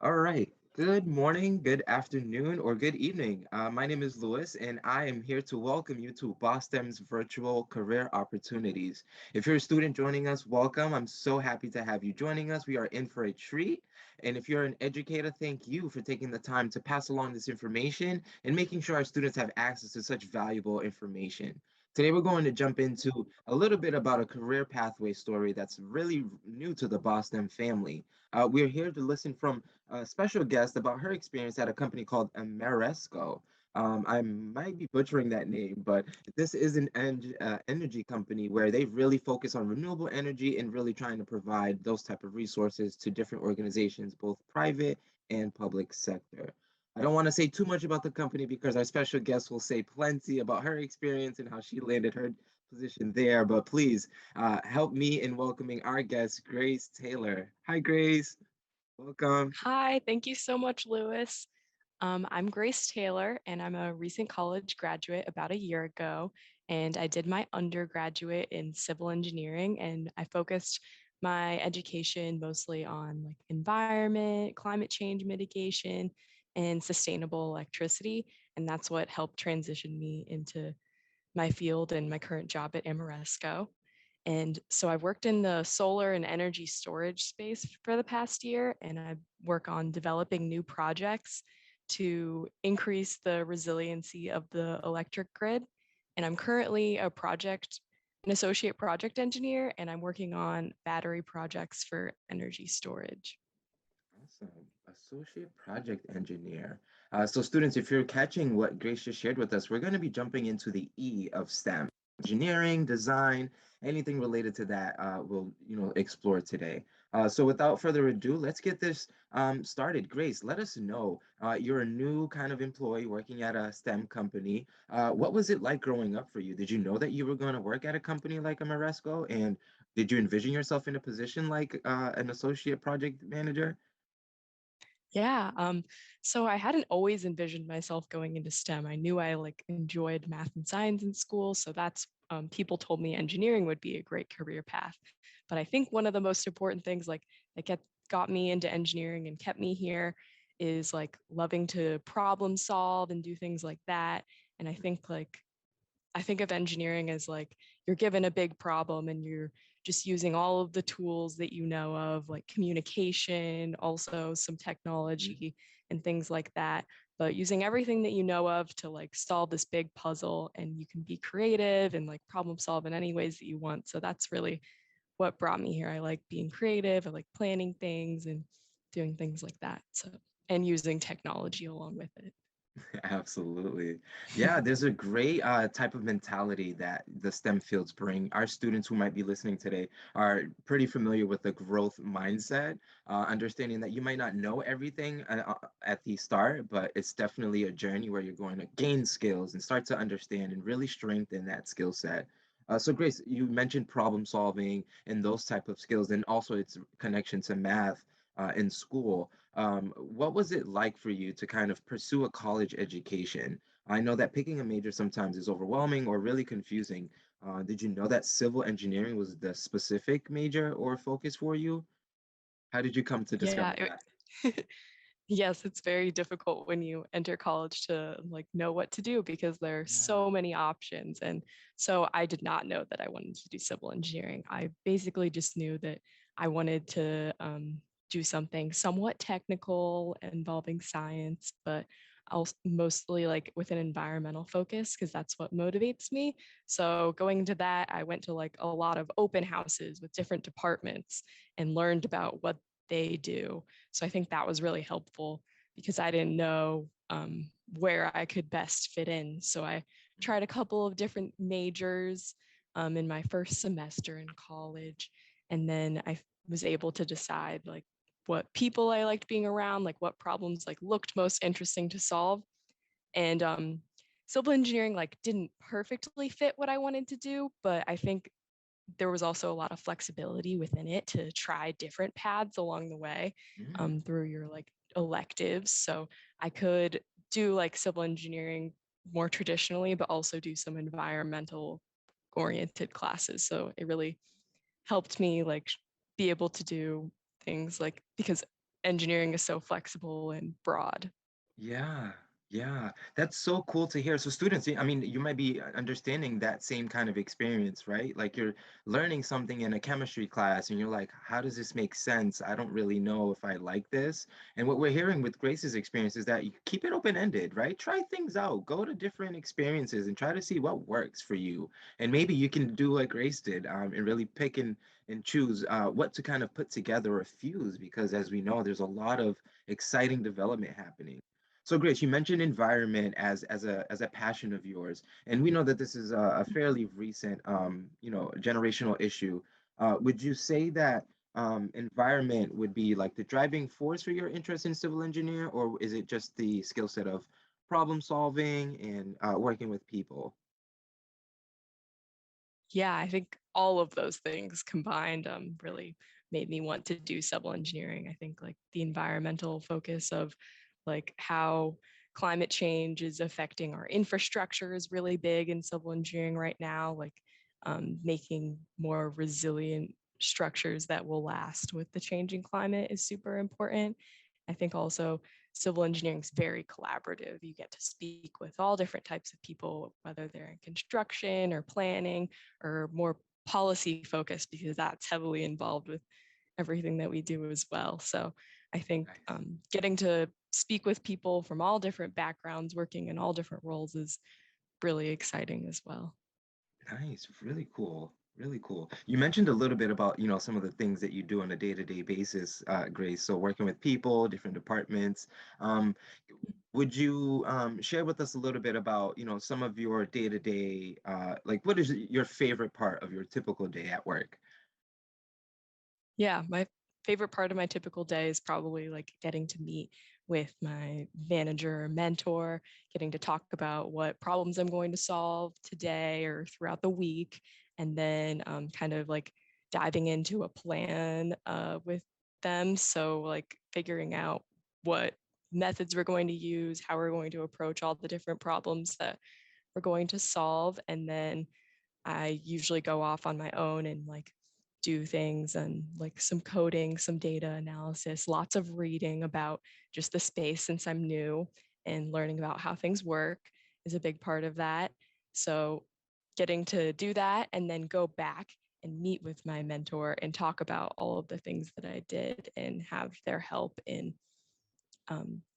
All right. Good morning, good afternoon, or good evening. My name is Louis, and I am here to welcome you to BoSTEM's virtual career opportunities. If you're a student joining us, welcome. I'm so happy to have you joining us. We are in for a treat. And if you're an educator, thank you for taking the time to pass along this information and making sure our students have access to such valuable information. Today, we're going to jump into a little bit about a career pathway story that's really new to the BoSTEM family. We're here to listen from a special guest about her experience at a company called Ameresco. I might be butchering that name, but this is an energy company where they really focus on renewable energy and really trying to provide those type of resources to different organizations, both private and public sector. I don't want to say too much about the company because our special guest will say plenty about her experience and how she landed her position there. But please help me in welcoming our guest, Grace Taylor. Hi, Grace. Welcome. Hi, thank you so much, Lewis. I'm Grace Taylor, and I'm a recent college graduate about a year ago. And I did my undergraduate in civil engineering, and I focused my education mostly on like environment, climate change mitigation, and sustainable electricity. And that's what helped transition me into my field and my current job at Ameresco. And so I've worked in the solar and energy storage space for the past year, and I work on developing new projects to increase the resiliency of the electric grid. And I'm currently an associate project engineer, and I'm working on battery projects for energy storage. Awesome. Associate project engineer. So students, if you're catching what Grace just shared with us, we're going to be jumping into the E of STEM. Engineering, design, anything related to that, we'll explore today. So without further ado, let's get this started. Grace, let us know. You're a new kind of employee working at a STEM company. What was it like growing up for you? Did you know that you were going to work at a company like Ameresco? And did you envision yourself in a position like an associate project manager? Yeah. So I hadn't always envisioned myself going into STEM. I knew I like enjoyed math and science in school. So that's people told me engineering would be a great career path. But I think one of the most important things like got me into engineering and kept me here is like loving to problem solve and do things like that. And I think of engineering as like you're given a big problem and you're just using all of the tools that you know of, like communication, also some technology and things like that. But using everything that you know of to like solve this big puzzle, and you can be creative and like problem solve in any ways that you want. So that's really what brought me here. I like being creative, I like planning things and doing things like that. So, and using technology along with it. Absolutely. Yeah, there's a great type of mentality that the STEM fields bring. Our students who might be listening today are pretty familiar with the growth mindset, understanding that you might not know everything at the start, but it's definitely a journey where you're going to gain skills and start to understand and really strengthen that skill set. So Grace, you mentioned problem solving and those type of skills, and also its connection to math in school. What was it like for you to kind of pursue a college education? I know that picking a major sometimes is overwhelming or really confusing. Did you know that civil engineering was the specific major or focus for you? How did you come to Yeah, discover that? yes, it's very difficult when you enter college to like know what to do because there are Yeah. so many options. And so I did not know that I wanted to do civil engineering. I basically just knew that I wanted to do something somewhat technical involving science, but also mostly like with an environmental focus because that's what motivates me. So going into that, I went to like a lot of open houses with different departments and learned about what they do. So I think that was really helpful because I didn't know where I could best fit in. So I tried a couple of different majors in my first semester in college. And then I was able to decide like what people I liked being around, like what problems like looked most interesting to solve. And civil engineering like didn't perfectly fit what I wanted to do, but I think there was also a lot of flexibility within it to try different paths along the way Mm, through your like electives. So I could do like civil engineering more traditionally, but also do some environmental oriented classes. So it really helped me like be able to do things like because engineering is so flexible and broad. Yeah, yeah, that's so cool to hear. So students, I mean, you might be understanding that same kind of experience, right? Like you're learning something in a chemistry class and you're like, how does this make sense? I don't really know if I like this. And what we're hearing with Grace's experience is that you keep it open-ended, right? Try things out, go to different experiences and try to see what works for you. And maybe you can do like Grace did, and really pick and choose what to kind of put together or fuse, because as we know, there's a lot of exciting development happening. So Grace, you mentioned environment as a passion of yours, and we know that this is a fairly recent, generational issue. Would you say that environment would be like the driving force for your interest in civil engineer, or is it just the skill set of problem solving and working with people? Yeah, I think all of those things combined really made me want to do civil engineering. I think like the environmental focus of like how climate change is affecting our infrastructure is really big in civil engineering right now, like making more resilient structures that will last with the changing climate is super important. I think also civil engineering is very collaborative. You get to speak with all different types of people, whether they're in construction or planning or more policy focused, because that's heavily involved with everything that we do as well. So I think Nice. getting to speak with people from all different backgrounds, working in all different roles is really exciting as well. Nice, really cool, really cool. You mentioned a little bit about, some of the things that you do on a day-to-day basis, Grace. So working with people, different departments. Um, would you share with us a little bit about, some of your day-to-day, like what is your favorite part of your typical day at work? Yeah, my favorite part of my typical day is probably like getting to meet with my manager or mentor, getting to talk about what problems I'm going to solve today or throughout the week, and then kind of like diving into a plan with them. So, like figuring out what methods we're going to use, how we're going to approach all the different problems that we're going to solve, and then I usually go off on my own and like do things and like some coding, some data analysis, lots of reading about just the space since I'm new, and learning about how things work is a big part of that. So getting to do that and then go back and meet with my mentor and talk about all of the things that I did and have their help in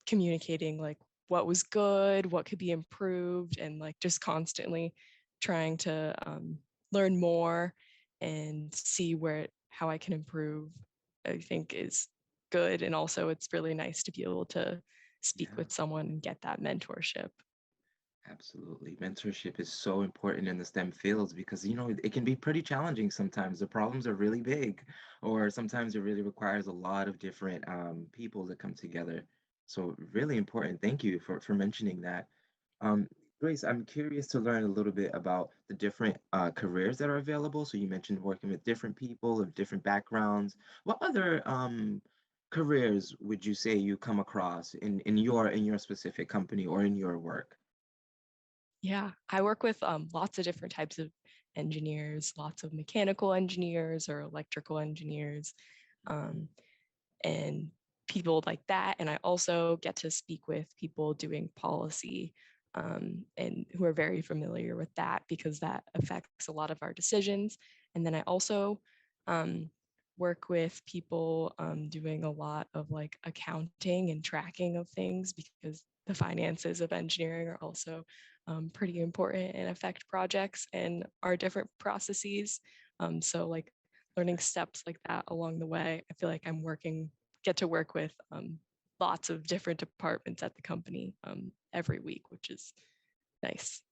communicating like what was good, what could be improved, and like just constantly trying to learn more and see where how I can improve, I think is good. And also it's really nice to be able to speak Yeah. with someone and get that mentorship. Absolutely. Mentorship is so important in the STEM fields because, it can be pretty challenging sometimes. The problems are really big, or sometimes it really requires a lot of different people to come together. So really important. Thank you for mentioning that. Um, Grace, I'm curious to learn a little bit about the different careers that are available. So you mentioned working with different people of different backgrounds. What other careers would you say you come across in your specific company or in your work? Yeah, I work with lots of different types of engineers, lots of mechanical engineers or electrical engineers. Um, and people like that. And I also get to speak with people doing policy and who are very familiar with that because that affects a lot of our decisions. And then I also um, work with people doing a lot of like accounting and tracking of things because the finances of engineering are also pretty important and affect projects and our different processes. So like learning steps like that along the way, I feel like get to work with lots of different departments at the company every week, which is nice.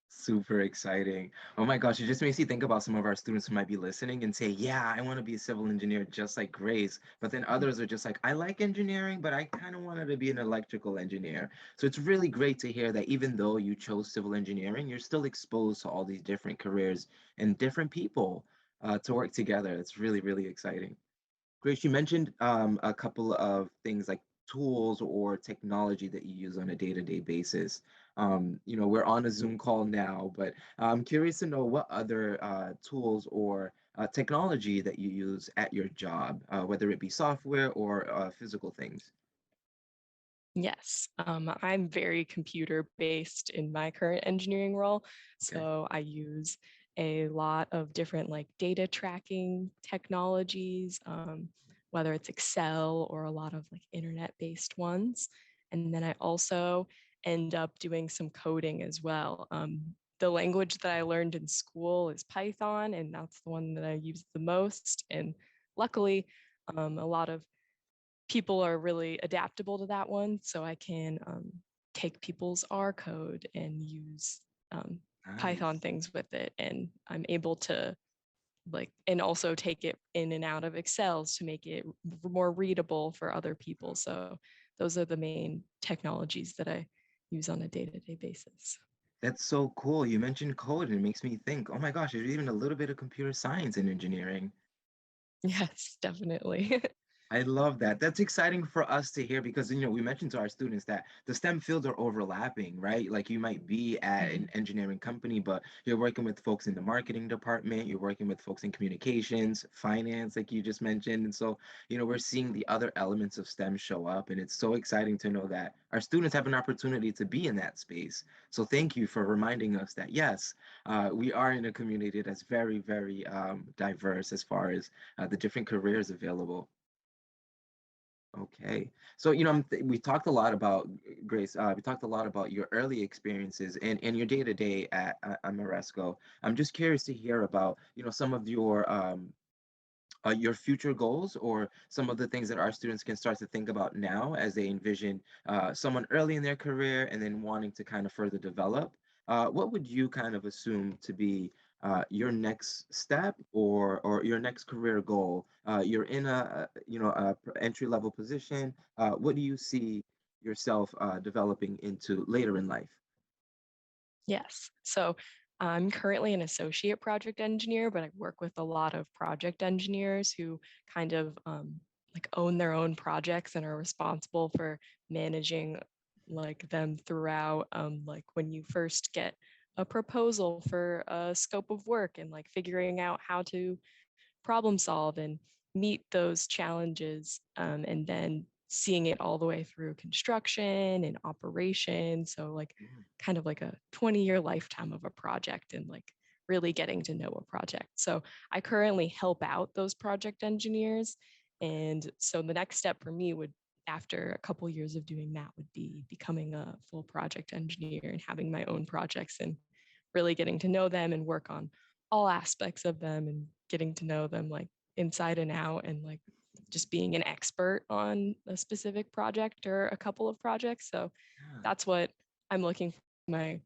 Super exciting. Oh my gosh, it just makes you think about some of our students who might be listening and say, yeah, I want to be a civil engineer just like Grace. But then others are just like, I like engineering, but I kind of wanted to be an electrical engineer. So it's really great to hear that even though you chose civil engineering, you're still exposed to all these different careers and different people to work together. It's really, really exciting. Grace, you mentioned a couple of things like tools or technology that you use on a day-to-day basis. We're on a Zoom call now, but I'm curious to know what other tools or technology that you use at your job, whether it be software or physical things. Yes, I'm very computer based in my current engineering role. Okay. So I use a lot of different like data tracking technologies, whether it's Excel or a lot of like internet based ones. And then I also end up doing some coding as well. The language that I learned in school is Python, and that's the one that I use the most. And luckily, a lot of people are really adaptable to that one. So I can take people's R code and use um, Python Nice. things with it. And I'm able to like, and also take it in and out of Excels to make it more readable for other people. So those are the main technologies that I use on a day-to-day basis. That's so cool. You mentioned code, and it makes me think, oh my gosh, there's even a little bit of computer science in engineering. Yes, definitely. I love that. That's exciting for us to hear because we mentioned to our students that the STEM fields are overlapping, right? Like you might be at an Mhm. engineering company, but you're working with folks in the marketing department, you're working with folks in communications, finance, like you just mentioned. And so, we're seeing the other elements of STEM show up, and it's so exciting to know that our students have an opportunity to be in that space. So thank you for reminding us that yes, we are in a community that's very, very diverse as far as the different careers available. Okay. So, we talked a lot about Grace. We talked a lot about your early experiences and your day to day at Ameresco. I'm just curious to hear about, some of your future goals or some of the things that our students can start to think about now as they envision someone early in their career and then wanting to kind of further develop. What would you kind of assume to be your next step or your next career goal? You're in entry level position. What do you see yourself developing into later in life? Yes. So I'm currently an associate project engineer, but I work with a lot of project engineers who kind of like own their own projects and are responsible for managing like them throughout. Like when you first get a proposal for a scope of work and like figuring out how to problem solve and meet those challenges, and then seeing it all the way through construction and operation. So like Mm. kind of like a 20-year lifetime of a project and like really getting to know a project. So I currently help out those project engineers. Okay. And so the next step for me would, after a couple years of doing that, would be becoming a full project engineer and having my own projects and really getting to know them and work on all aspects of them and getting to know them like inside and out and like just being an expert on a specific project or a couple of projects. So Yeah. that's what I'm looking for. My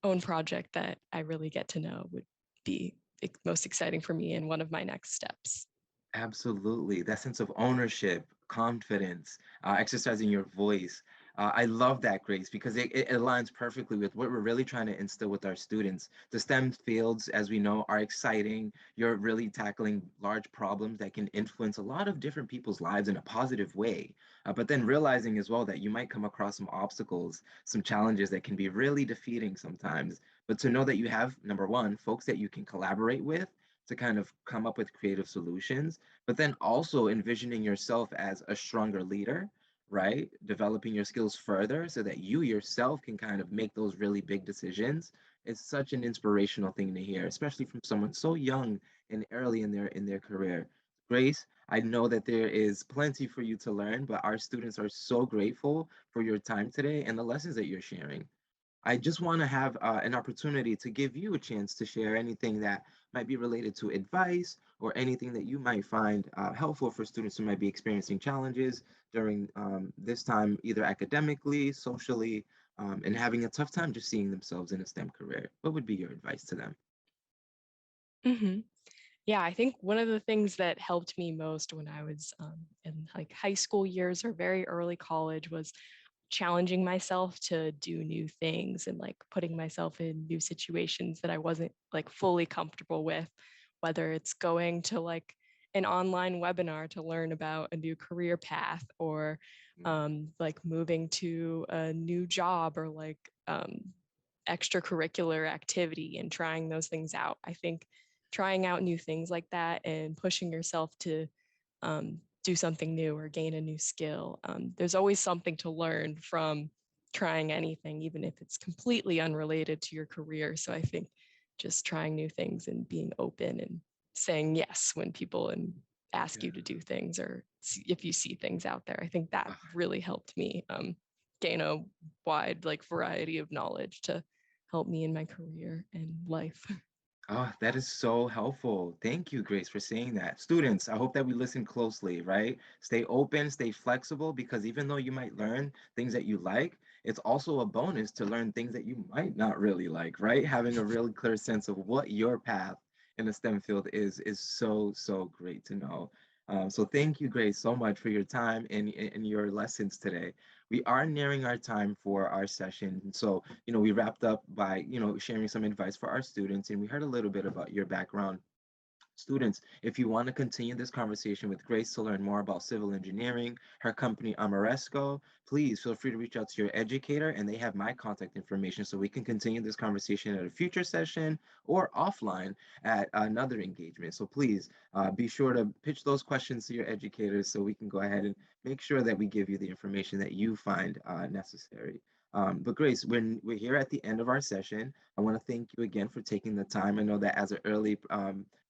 own project that I really get to know would be most exciting for me and one of my next steps. Absolutely. That sense of ownership, confidence, exercising your voice. I love that, Grace, because it aligns perfectly with what we're really trying to instill with our students. The STEM fields, as we know, are exciting. You're really tackling large problems that can influence a lot of different people's lives in a positive way. But then realizing as well that you might come across some obstacles, some challenges that can be really defeating sometimes. But to know that you have, number one, folks that you can collaborate with to kind of come up with creative solutions, but then also envisioning yourself as a stronger leader, right? Developing your skills further so that you yourself can kind of make those really big decisions is such an inspirational thing to hear, especially from someone so young and early in their career. Grace, I know that there is plenty for you to learn, but our students are so grateful for your time today and the lessons that you're sharing. I just want to have an opportunity to give you a chance to share anything that might be related to advice or anything that you might find helpful for students who might be experiencing challenges during this time, either academically, socially, and having a tough time just seeing themselves in a STEM career. What would be your advice to them? Mhm. Yeah, I think one of the things that helped me most when I was in like high school years or very early college was challenging myself to do new things and like putting myself in new situations that I wasn't like fully comfortable with, whether it's going to like an online webinar to learn about a new career path or Mm. like moving to a new job or like extracurricular activity and trying those things out. I think trying out new things like that and pushing yourself to do something new or gain a new skill. There's always something to learn from trying anything, even if it's completely unrelated to your career. So I think just trying new things and being open and saying yes when people and ask you to do things or if you see things out there, I think that Yeah. really helped me gain a wide like variety of knowledge to help me in my career and life. Oh, that is so helpful. Thank you, Grace, for saying that. Students, I hope that we listen closely, right? Stay open, stay flexible, because even though you might learn things that you like, it's also a bonus to learn things that you might not really like, right? Having a really clear sense of what your path in the STEM field is so, so great to know. So thank you, Grace, so much for your time and your lessons today. We are nearing our time for our session. So we wrapped up by, sharing some advice for our students, and we heard a little bit about your background. Students, if you want to continue this conversation with Grace to learn more about civil engineering, her company Ameresco, please feel free to reach out to your educator, and they have my contact information so we can continue this conversation at a future session or offline at another engagement. So please be sure to pitch those questions to your educators so we can go ahead and make sure that we give you the information that you find necessary. But Grace, when we're here at the end of our session, I want to thank you again for taking the time. I know that as an early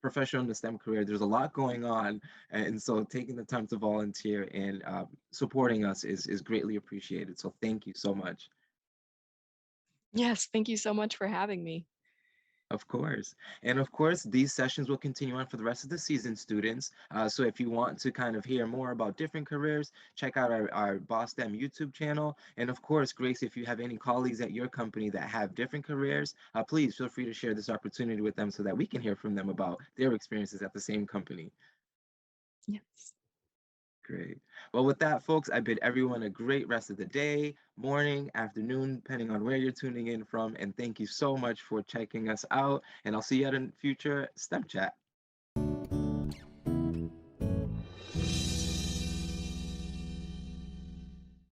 professional in the STEM career, there's a lot going on. And so taking the time to volunteer and supporting us is greatly appreciated. So thank you so much. Yes, thank you so much for having me. Of course. And of course, these sessions will continue on for the rest of the season, students. So if you want to kind of hear more about different careers, check out our BoSTEM YouTube channel. And of course, Grace, if you have any colleagues at your company that have different careers, please feel free to share this opportunity with them so that we can hear from them about their experiences at the same company. Yes. Great. Well, with that, folks, I bid everyone a great rest of the day, morning, afternoon, depending on where you're tuning in from. And thank you so much for checking us out. And I'll see you at a future STEM chat.